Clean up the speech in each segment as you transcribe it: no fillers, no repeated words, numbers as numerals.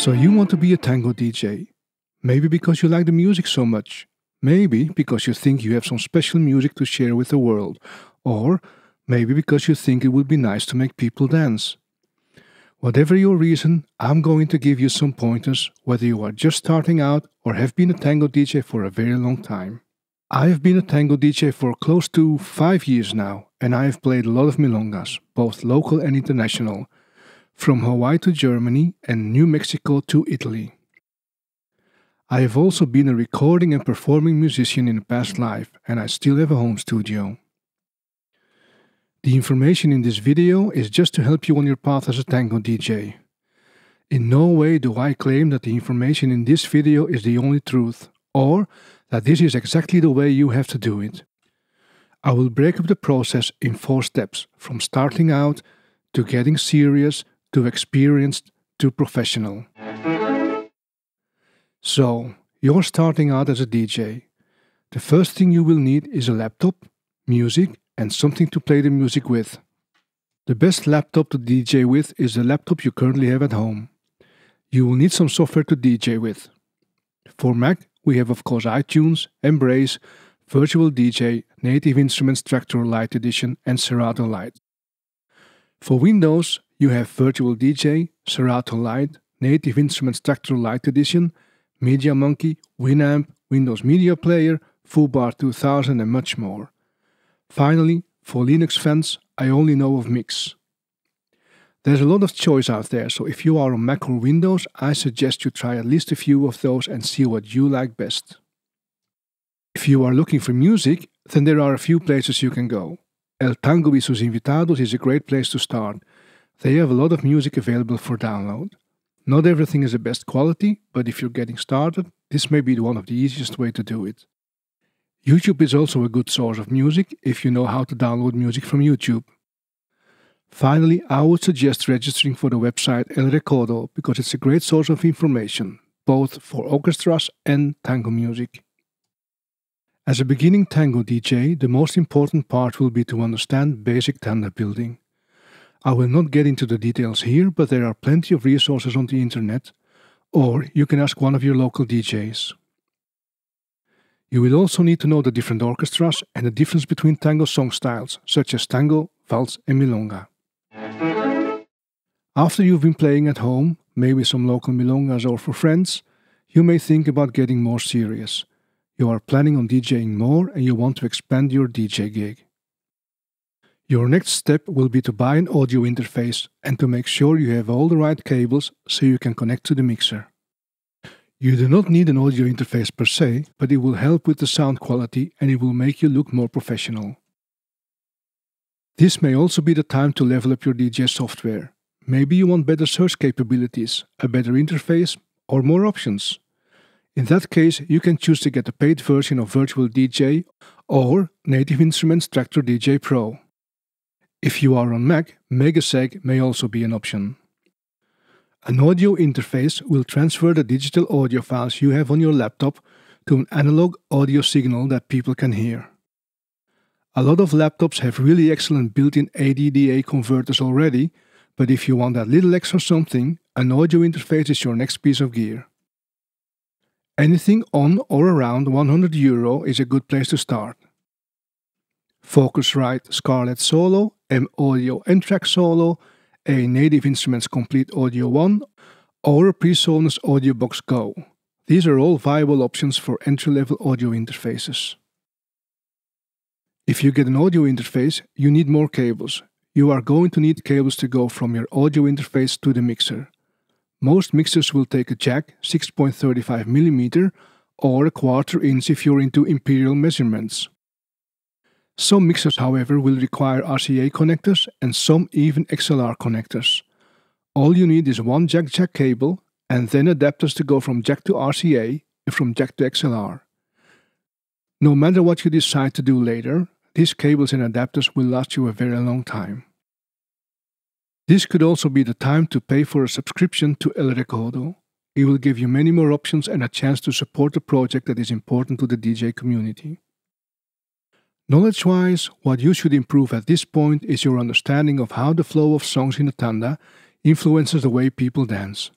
So you want to be a tango DJ. Maybe because you like the music so much. Maybe because you think you have some special music to share with the world. Or maybe because you think it would be nice to make people dance. Whatever your reason, I'm going to give you some pointers whether you are just starting out or have been a tango DJ for a very long time. I have been a tango DJ for close to 5 years now, and I have played a lot of milongas, both local and international, from Hawaii to Germany and New Mexico to Italy. I have also been a recording and performing musician in a past life, and I still have a home studio. The information in this video is just to help you on your path as a tango DJ. In no way do I claim that the information in this video is the only truth, or that this is exactly the way you have to do it. I will break up the process in 4 steps, from starting out, to getting serious, to experienced, to professional. So, you're starting out as a DJ. The first thing you will need is a laptop, music, and something to play the music with. The best laptop to DJ with is the laptop you currently have at home. You will need some software to DJ with. For Mac, we have of course iTunes, Embrace, Virtual DJ, Native Instruments Tractor Lite Edition, and Serato Lite. For Windows, you have Virtual DJ, Serato Lite, Native Instruments Tractor Lite Edition, Media Monkey, Winamp, Windows Media Player, Foobar 2000 and much more. Finally, for Linux fans, I only know of Mix. There's a lot of choice out there, so if you are on Mac or Windows, I suggest you try at least a few of those and see what you like best. If you are looking for music, then there are a few places you can go. El Tango y sus Invitados is a great place to start. They have a lot of music available for download. Not everything is the best quality, but if you're getting started, this may be one of the easiest way to do it. YouTube is also a good source of music if you know how to download music from YouTube. Finally, I would suggest registering for the website El Recodo because it's a great source of information, both for orchestras and tango music. As a beginning tango DJ, the most important part will be to understand basic tanda building. I will not get into the details here, but there are plenty of resources on the internet, or you can ask one of your local DJs. You will also need to know the different orchestras and the difference between tango song styles, such as tango, waltz and milonga. After you've been playing at home, maybe some local milongas or for friends, you may think about getting more serious. You are planning on DJing more and you want to expand your DJ gig. Your next step will be to buy an audio interface and to make sure you have all the right cables so you can connect to the mixer. You do not need an audio interface per se, but it will help with the sound quality and it will make you look more professional. This may also be the time to level up your DJ software. Maybe you want better search capabilities, a better interface, or more options. In that case, you can choose to get the paid version of Virtual DJ or Native Instruments Tractor DJ Pro. If you are on Mac, Megaseg may also be an option. An audio interface will transfer the digital audio files you have on your laptop to an analog audio signal that people can hear. A lot of laptops have really excellent built-in ADDA converters already, but if you want that little extra something, an audio interface is your next piece of gear. Anything on or around €100 is a good place to start. Focusrite Scarlett Solo, M-Audio N-Track Solo, a Native Instruments Complete Audio 1, or a PreSonus Audio Box Go. These are all viable options for entry-level audio interfaces. If you get an audio interface, you need more cables. You are going to need cables to go from your audio interface to the mixer. Most mixers will take a jack 6.35mm or a 1/4 inch if you're into imperial measurements. Some mixers, however, will require RCA connectors and some even XLR connectors. All you need is one jack-jack cable and then adapters to go from jack to RCA and from jack to XLR. No matter what you decide to do later, these cables and adapters will last you a very long time. This could also be the time to pay for a subscription to El Recodo. It will give you many more options and a chance to support a project that is important to the DJ community. Knowledge-wise, what you should improve at this point is your understanding of how the flow of songs in a tanda influences the way people dance.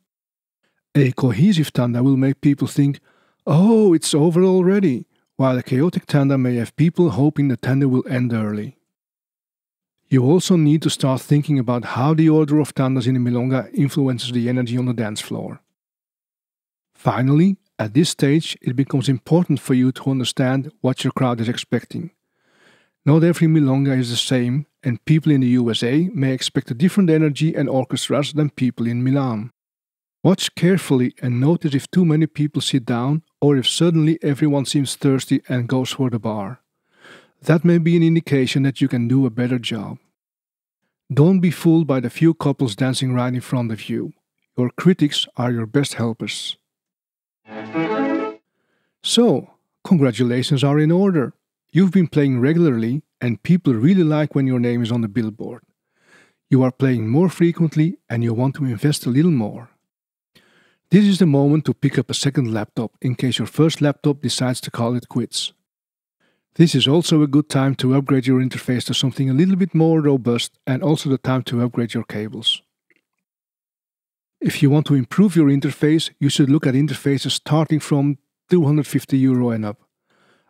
A cohesive tanda will make people think, "Oh, it's over already," while a chaotic tanda may have people hoping the tanda will end early. You also need to start thinking about how the order of tandas in a milonga influences the energy on the dance floor. Finally, at this stage, it becomes important for you to understand what your crowd is expecting. Not every milonga is the same, and people in the USA may expect a different energy and orchestras than people in Milan. Watch carefully and notice if too many people sit down or if suddenly everyone seems thirsty and goes for the bar. That may be an indication that you can do a better job. Don't be fooled by the few couples dancing right in front of you. Your critics are your best helpers. So, congratulations are in order. You've been playing regularly and people really like when your name is on the billboard. You are playing more frequently and you want to invest a little more. This is the moment to pick up a second laptop in case your first laptop decides to call it quits. This is also a good time to upgrade your interface to something a little bit more robust and also the time to upgrade your cables. If you want to improve your interface, you should look at interfaces starting from €250 and up.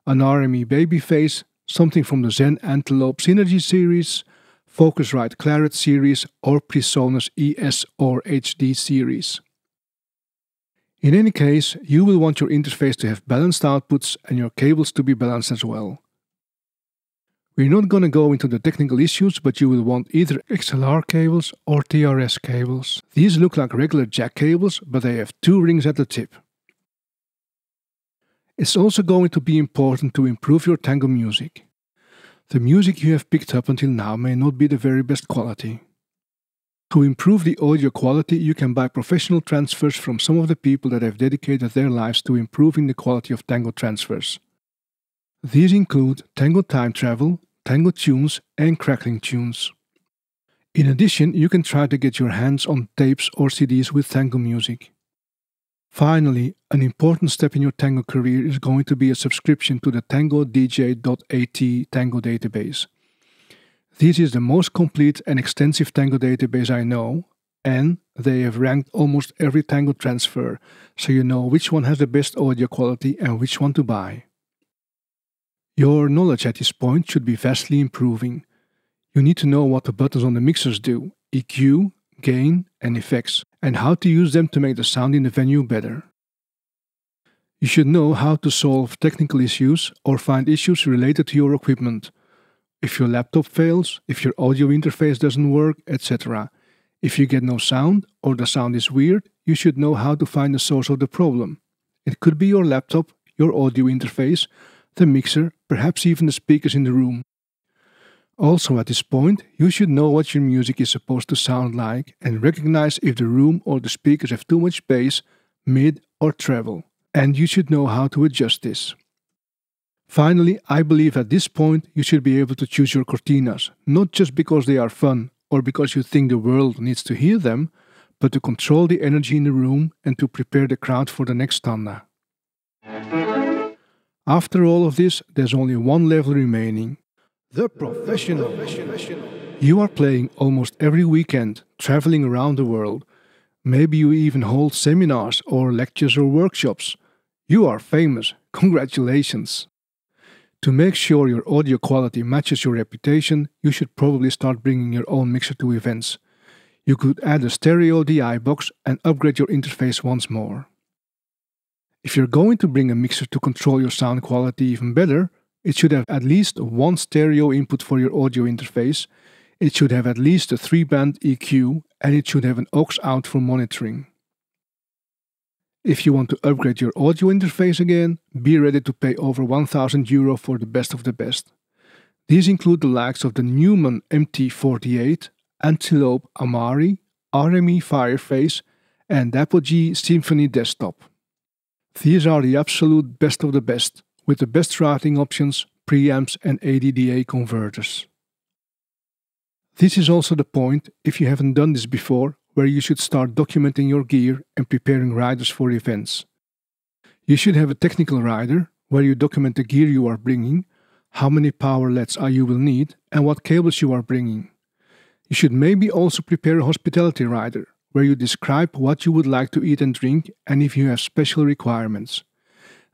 An RME Babyface, something from the Zen Antelope Synergy series, Focusrite Claret series or PreSonus ES or HD series. In any case, you will want your interface to have balanced outputs and your cables to be balanced as well. We're not going to go into the technical issues, but you will want either XLR cables or TRS cables. These look like regular jack cables, but they have 2 rings at the tip. It's also going to be important to improve your Tango music. The music you have picked up until now may not be the very best quality. To improve the audio quality, you can buy professional transfers from some of the people that have dedicated their lives to improving the quality of Tango transfers. These include Tango Time Travel, Tango Tunes and Crackling Tunes. In addition, you can try to get your hands on tapes or CDs with Tango music. Finally, an important step in your Tango career is going to be a subscription to the tangodj.at Tango database. This is the most complete and extensive Tango database I know, and they have ranked almost every Tango transfer, so you know which one has the best audio quality and which one to buy. Your knowledge at this point should be vastly improving. You need to know what the buttons on the mixers do, EQ, gain, and effects, and how to use them to make the sound in the venue better. You should know how to solve technical issues or find issues related to your equipment. If your laptop fails, if your audio interface doesn't work, etc. If you get no sound or the sound is weird, you should know how to find the source of the problem. It could be your laptop, your audio interface, the mixer, perhaps even the speakers in the room. Also at this point, you should know what your music is supposed to sound like and recognize if the room or the speakers have too much bass, mid or treble. And you should know how to adjust this. Finally, I believe at this point you should be able to choose your cortinas, not just because they are fun or because you think the world needs to hear them, but to control the energy in the room and to prepare the crowd for the next tanda. After all of this, there's only one level remaining. The professional. You are playing almost every weekend, traveling around the world. Maybe you even hold seminars or lectures or workshops. You are famous. Congratulations! To make sure your audio quality matches your reputation, you should probably start bringing your own mixer to events. You could add a stereo DI box and upgrade your interface once more. If you're going to bring a mixer to control your sound quality even better, it should have at least one stereo input for your audio interface, it should have at least a 3-band EQ, and it should have an aux out for monitoring. If you want to upgrade your audio interface again, be ready to pay over €1,000 for the best of the best. These include the likes of the Neumann MT48, Antelope Amari, RME Fireface, and Apogee Symphony Desktop. These are the absolute best of the best, with the best routing options, preamps and ADDA converters. This is also the point, if you haven't done this before, where you should start documenting your gear and preparing riders for events. You should have a technical rider, where you document the gear you are bringing, how many power LEDs you will need, and what cables you are bringing. You should maybe also prepare a hospitality rider, where you describe what you would like to eat and drink and if you have special requirements.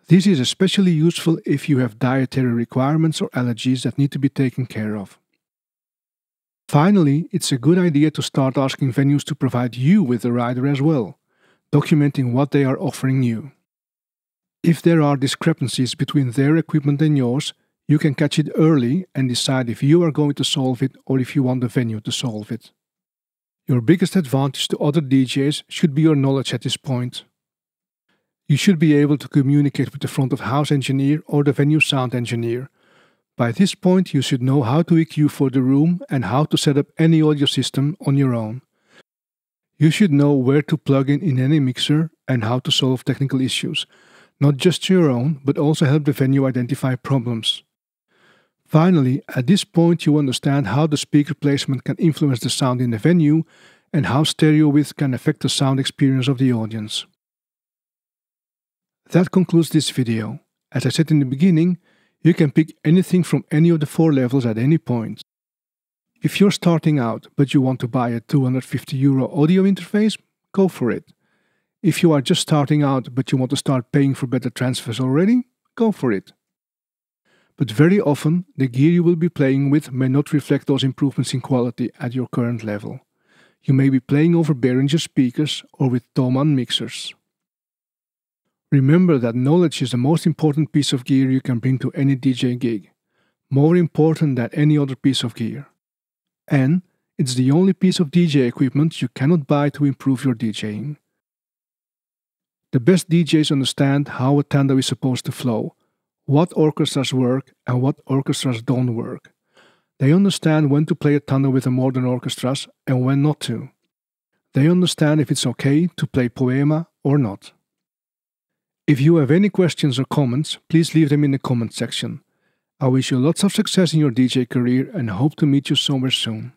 This is especially useful if you have dietary requirements or allergies that need to be taken care of. Finally, it's a good idea to start asking venues to provide you with a rider as well, documenting what they are offering you. If there are discrepancies between their equipment and yours, you can catch it early and decide if you are going to solve it or if you want the venue to solve it. Your biggest advantage to other DJs should be your knowledge at this point. You should be able to communicate with the front of house engineer or the venue sound engineer. By this point, you should know how to EQ for the room and how to set up any audio system on your own. You should know where to plug in any mixer and how to solve technical issues, not just your own, but also help the venue identify problems. Finally, at this point you understand how the speaker placement can influence the sound in the venue and how stereo width can affect the sound experience of the audience. That concludes this video. As I said in the beginning, you can pick anything from any of the 4 levels at any point. If you're starting out but you want to buy a €250 audio interface, go for it. If you are just starting out but you want to start paying for better transfers already, go for it. But very often, the gear you will be playing with may not reflect those improvements in quality at your current level. You may be playing over Behringer speakers or with Thomann mixers. Remember that knowledge is the most important piece of gear you can bring to any DJ gig, more important than any other piece of gear. And it's the only piece of DJ equipment you cannot buy to improve your DJing. The best DJs understand how a Tango is supposed to flow, what orchestras work and what orchestras don't work. They understand when to play a Tango with the modern orchestras and when not to. They understand if it's okay to play Poema or not. If you have any questions or comments, please leave them in the comment section. I wish you lots of success in your DJ career and hope to meet you somewhere soon.